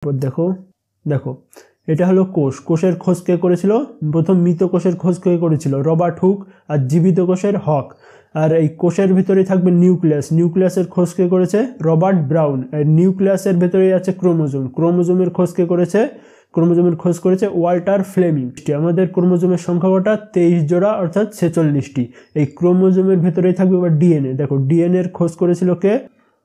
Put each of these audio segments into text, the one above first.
দেখো দেখো এটা হলো কোষ। কোষের খোঁজ কে করেছিল? প্রথম মৃত কোষের খোঁজ কে করেছিল? Robert Hooke. আর জীবিত কোষের হক। আর এই কোষের ভিতরে থাকবে নিউক্লিয়াস। নিউক্লিয়াসের খোঁজ কে করেছে? Robert brown. আর নিউক্লিয়াসের ভেতরেই আছে ক্রোমোজোম। ক্রোমোজোমের খোঁজ কে করেছে? ক্রোমোজোমের খোঁজ করেছে ওয়াল্টার ফ্লেমিং। আমাদের ক্রোমোজোমের সংখ্যা কটা? 23 জোড়া, অর্থাৎ 46টি। এই ক্রোমোজোমের ভেতরেই থাকবে এবার ডিএনএ। দেখো ডিএনএ এর খোঁজ করেছিল কে?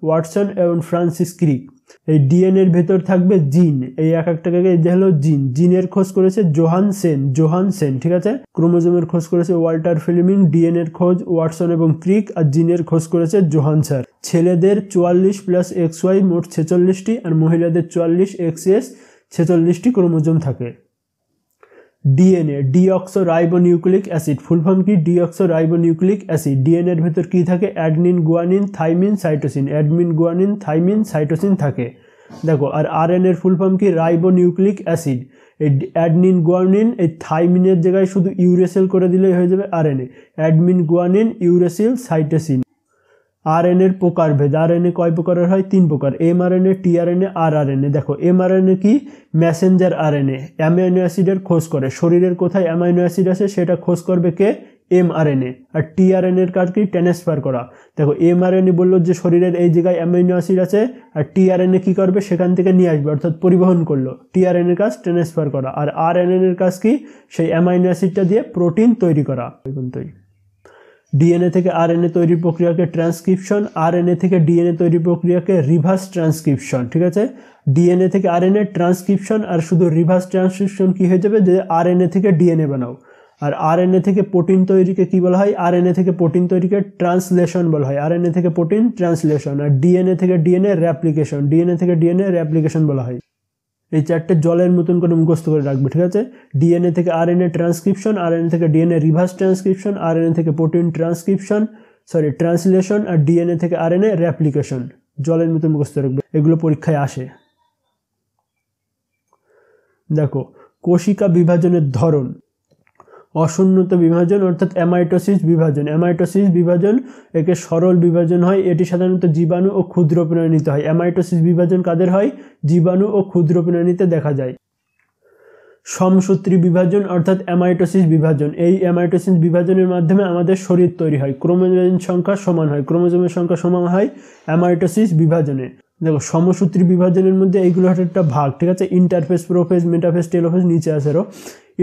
ওয়াটসন এবং ফ্রান্সিস ক্রিক। এই ডিএনএ এর ভেতর থাকবে জিন। এই এক একটাকে এটা হলো জিন। জিনের খোঁজ করেছে জোহানসেন। ঠিক আছে। ক্রোমোজোমের খোঁজ করেছে ওয়াল্টার ফ্লেমিং, ডিএনএ এর খোঁজ ওয়াটসন এবং ক্রিক, আর জিনের খোঁজ করেছে জোহানসন। ছেলেদের 44 প্লাস XY মোট 46টি, আর মহিলাদের 44 XS 46টি ক্রোমোজোম থাকে। DNA deoxyribonucleic acid. Full form কি? Deoxyribonucleic acid. ডিএনএ এর ভেতর কি থাকে? Adenine, guanine, thymine, cytosine. Adenine, guanine, thymine, cytosine থাকে। দেখো আর আরএনএ এর ফুল ফর্ম কি? Ribonucleic acid. এই অ্যাডমিন, গুয়ানিন, এই থাইমিনের জায়গায় শুধু ইউরেসিল করে দিলেই হয়ে যাবে RNA. Adenine, guanine, uracil, cytosine. RNA এর প্রকারভেদ। আরএনএ কয় প্রকারের হয়? 3 প্রকার। MRNA, tRNA, rRNA. দেখো এমআরএনএ কি? Messenger RNA. অ্যামাইনো অ্যাসিডের খোঁজ করে। শরীরের কোথায় অ্যামাইনো অ্যাসিড আছে সেটা খোঁজ করবে কে? এমআরএনএ। আর টিআরএনএ এর কাজ কি? ট্রান্সফার করা। দেখো এমআরএনএ বললো যে শরীরের এই জায়গায় অ্যামাইনো অ্যাসিড আছে, আর টিআরএনএ কি করবে? সেখান থেকে নিয়ে আসবে, অর্থাৎ পরিবহন করলো। টিআরএনএ এর কাজ ট্রান্সফার করা। আর আরএনএ এর কাজ কি? সেই অ্যামাইনো অ্যাসিডটা দিয়ে প্রোটিন তৈরি করা। ডিএনএ থেকে আরএনএ তৈরির প্রক্রিয়াকে ট্রান্সক্রিপশন, আরএনএ থেকে ডিএনএ তৈরির প্রক্রিয়াকে রিভার্স ট্রান্সক্রিপশন। ঠিক আছে। ডিএনএ থেকে আরএনএ ট্রান্সক্রিপশন, আর শুধু রিভার্স ট্রান্সক্রিপশন কি হয়ে যাবে? যে আরএনএ থেকে ডিএনএ বানাও। আর আরএনএ থেকে প্রোটিন তৈরিকে কি বলা হয়? আরএনএ থেকে প্রোটিন তৈরিকে ট্রান্সলেশন বলা হয়। আরএনএ থেকে প্রোটিন ট্রান্সলেশন। আর ডিএনএ থেকে ডিএনএ রেপ্লিকেশন। ডিএনএ থেকে ডিএনএ রেপ্লিকেশন বলা হয়। এই চারটে জলের মতন করে মুখস্থ করে রাখবে। ঠিক আছে। ডিএনএ থেকে আরএনএ ট্রান্সক্রিপশন, আরএনএ থেকে ডিএনএ রিভার্স ট্রান্সক্রিপশন, আরএনএ থেকে প্রোটিন ট্রান্সলেশন, আর ডিএনএ থেকে আরএনএ রেপ্লিকেশন। জলের মতন মুখস্থ রাখবে, এগুলো পরীক্ষায় আসে। দেখো কোশিকা বিভাজনের ধরন। অসুন্নত বিভাজন অর্থাৎ অ্যামাইটোসিস বিভাজন। অ্যামাইটোসিস বিভাজন একে সরল বিভাজন হয়। এটি সাধারণত জীবাণু ও ক্ষুদ্র প্রাণীতে হয়। অ্যামাইটোসিস বিভাজন কাদের হয়? জীবাণু ও ক্ষুদ্র প্রাণীতে দেখা যায়। সমসূত্রী বিভাজন অর্থাৎ অ্যামাইটোসিস বিভাজন। এই অ্যামাইটোসিস বিভাজনের মাধ্যমে আমাদের শরীর তৈরি হয়। ক্রোমোজোমের সংখ্যা সমান হয়। ক্রোমোজোমের সংখ্যা সমান হয় অ্যামাইটোসিস বিভাজনে। দেখো সমসূত্রী বিভাজনের মধ্যে এইগুলো একটা ভাগ। ঠিক আছে। ইন্টারফেস, প্রোফেজ, মেটাফেজ, টেলোফেজ, নিচে আছে আরো।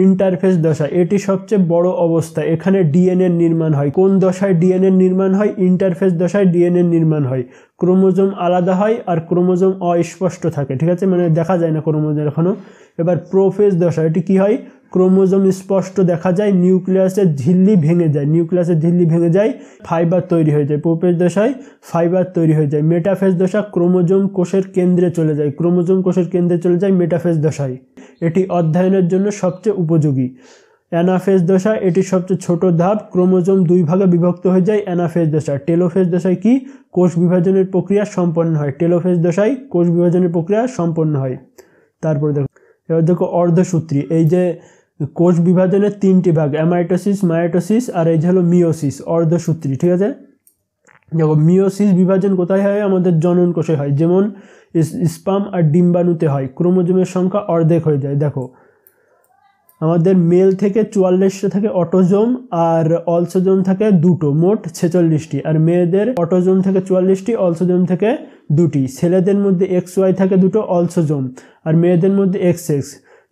ইন্টারফেস দশা এটি সবচেয়ে বড় অবস্থা। এখানে ডিএনএ নির্মাণ হয়। কোন দশায় ডিএনএ নির্মাণ হয়? ইন্টারফেস দশায় ডিএনএ নির্মাণ হয়। ক্রোমোজোম আলাদা হয় আর ক্রোমোজোম অস্পষ্ট থাকে। ঠিক আছে, মানে দেখা যায় না ক্রোমোজোম এখনো। এবার প্রোফেজ দশা, এটি কি হয়? ক্রোমোজোম স্পষ্ট দেখা যায়, নিউক্লিয়াসের ঝিল্লি ভেঙে যায়। নিউক্লিয়াসের ঝিল্লি ভেঙে যায়, ফাইবার তৈরি হয়ে যায়। প্রোফেজ দশায় ফাইবার তৈরি হয়ে যায়। মেটাফেজ দশা ক্রোমোজোম কোষের কেন্দ্রে চলে যায়। ক্রোমোজোম কোষের কেন্দ্রে চলে যায় মেটাফেজ দশায়। এটি অধ্যয়নের জন্য সবচেয়ে উপযোগী। অ্যানাফেজ দশা এটি সবচেয়ে ছোট ধাপ। ক্রোমোজোম 2 ভাগে বিভক্ত হয়ে যায় অ্যানাফেজ দশা। টেলোফেজ দশায় কি? কোষ বিভাজনের প্রক্রিয়া সম্পন্ন হয়। টেলোফেজ দশায় কোষ বিভাজনের প্রক্রিয়া সম্পন্ন হয়। তারপরে দেখো, এবার দেখো অর্ধসূত্রী। এই যে কোষ বিভাজনের 3টি ভাগ, অ্যামাইটোসিস, মায়োটোসিস আর এই যে হলো মিওসিস, অর্ধসূত্রী। ঠিক আছে। দেখো মিওসিস বিভাজন কোথায় হয়? আমাদের জনন কোষে হয়। যেমন স্পার্ম আর ডিম্বাণুতে হয়। ক্রোমোজোমের সংখ্যা অর্ধেক হয়ে যায়। দেখো আমাদের মেল থেকে 44টা থাকে অটোজোম, আর অলসোজোম থাকে 2টো, মোট 46টি। আর মেয়েদের অটোজোম থেকে 44টি, অলসোজোম থেকে 2টি। ছেলেদের মধ্যে XY থাকে 2টো অলসোজোম, আর মেয়েদের মধ্যে XX।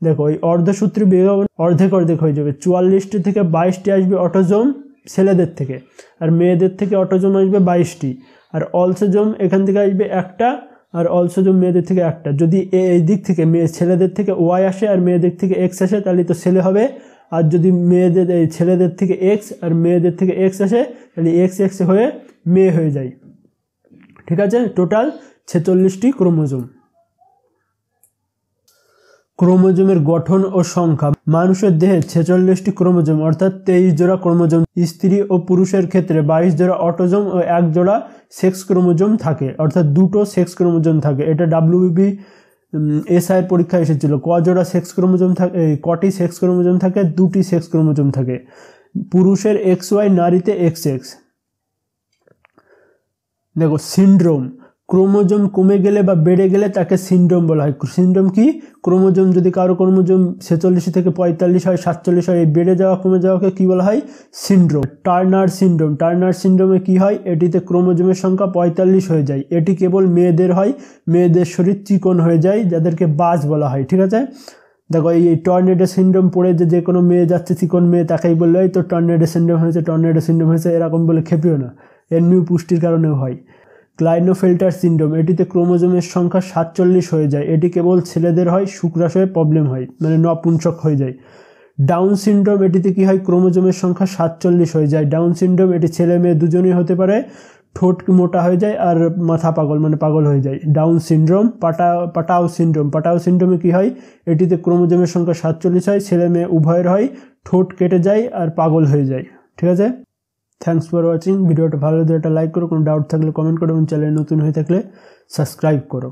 দেখো এই অর্ধসূত্রী বিভাজন অর্ধেক অর্ধেক হয়ে যাবে। 44টি থেকে 22টি আসবে অটোজোম ছেলেদের থেকে, আর মেয়েদের থেকে অটোজোম আসবে 22টি। আর অলসোজোম এখান থেকে আসবে একটা, আর অলসোজোম মেয়েদের থেকে একটা। যদি এই দিক থেকে ছেলেদের থেকে Y আসে আর মেয়েদের থেকে X আসে, তাহলে তো ছেলে হবে। আর যদি ছেলেদের থেকে X আর মেয়েদের থেকে X আসে, তাহলে XX হয়ে মেয়ে হয়ে যায়। ঠিক আছে। টোটাল 46টি ক্রোমোজোম। ক্রোমোজোমের গঠন ও সংখ্যা। মানুষের দেহে 46টি ক্রোমোজোম অর্থাৎ 23 জোড়া ক্রোমোজোম। স্ত্রী ও পুরুষের ক্ষেত্রে 22 জোড়া অটোজোম ও 1 জোড়া সেক্স ক্রোমোজোম থাকে, অর্থাৎ 2টো সেক্স ক্রোমোজোম থাকে। এটা WBB SI পরীক্ষায় এসেছিল। কজোড়া সেক্স ক্রোমোজোম থাকে? কটি সেক্স ক্রোমোজোম থাকে? 2টি সেক্স ক্রোমোজোম থাকে। পুরুষের XY, নারীতে XX। দেখো সিন্ড্রোম। ক্রোমোজোম কমে গেলে বা বেড়ে গেলে তাকে সিনড্রোম বলা হয়। সিনড্রোম কি? ক্রোমোজোম যদি কারো ক্রোমোজোম 46 থেকে 45 হয়, 47 হয়, এই বেড়ে যাওয়া কমে যাওয়াকে কি বলা হয়? সিনড্রোম। টার্নার সিনড্রোম, টার্নার সিনড্রোমে কি হয়? এটিতে ক্রোমোজোমের সংখ্যা 45 হয়ে যায়। এটি কেবল মেয়েদের হয়, মেয়েদের শরীর চিকন হয়ে যায়, যাদেরকে বাজ বলা হয়। ঠিক আছে, দেখো এই টর্নেডো সিনড্রোম পড়ে যে কোনো মেয়ে যাচ্ছে চিকন মেয়ে, তাকেই বললে এই তো টর্নেডো সিনড্রোম হয়েছে, টর্নেডো সিনড্রোম হয়েছে, এরকম বলে খেপিও না, এমনিও পুষ্টির কারণেও হয়। ক্লাইনোফেল্টার সিনড্রোম, এটিতে ক্রোমোজোমের সংখ্যা 47 হয়ে যায়। এটি কেবল ছেলেদের হয়, শুক্রাশয়ে প্রবলেম হয়, মানে নপুংসক হয়ে যায়। ডাউন সিনড্রোম, এটিতে কি হয়? ক্রোমোজোমের সংখ্যা 47 হয়ে যায়। ডাউন সিনড্রোম এটি ছেলে মেয়ে দুজনেই হতে পারে, ঠোঁট মোটা হয়ে যায় আর মাথা পাগল, মানে পাগল হয়ে যায়। Down syndrome. Patau syndrome, Patau সিনড্রোমে কি হয়? এটিতে ক্রোমোজোমের সংখ্যা 47 হয়, ছেলে মেয়ে উভয়ের হয়, ঠোঁট কেটে যায় আর পাগল হয়ে যায়। ঠিক আছে, থ্যাংকস ফর ওয়াচিং। ভিডিওটা ভালো লাগলে একটা লাইক করো, কোনো ডাউট থাকলে কমেন্ট করো এবং চ্যানেল নতুন হয়ে থাকলে সাবস্ক্রাইব করো।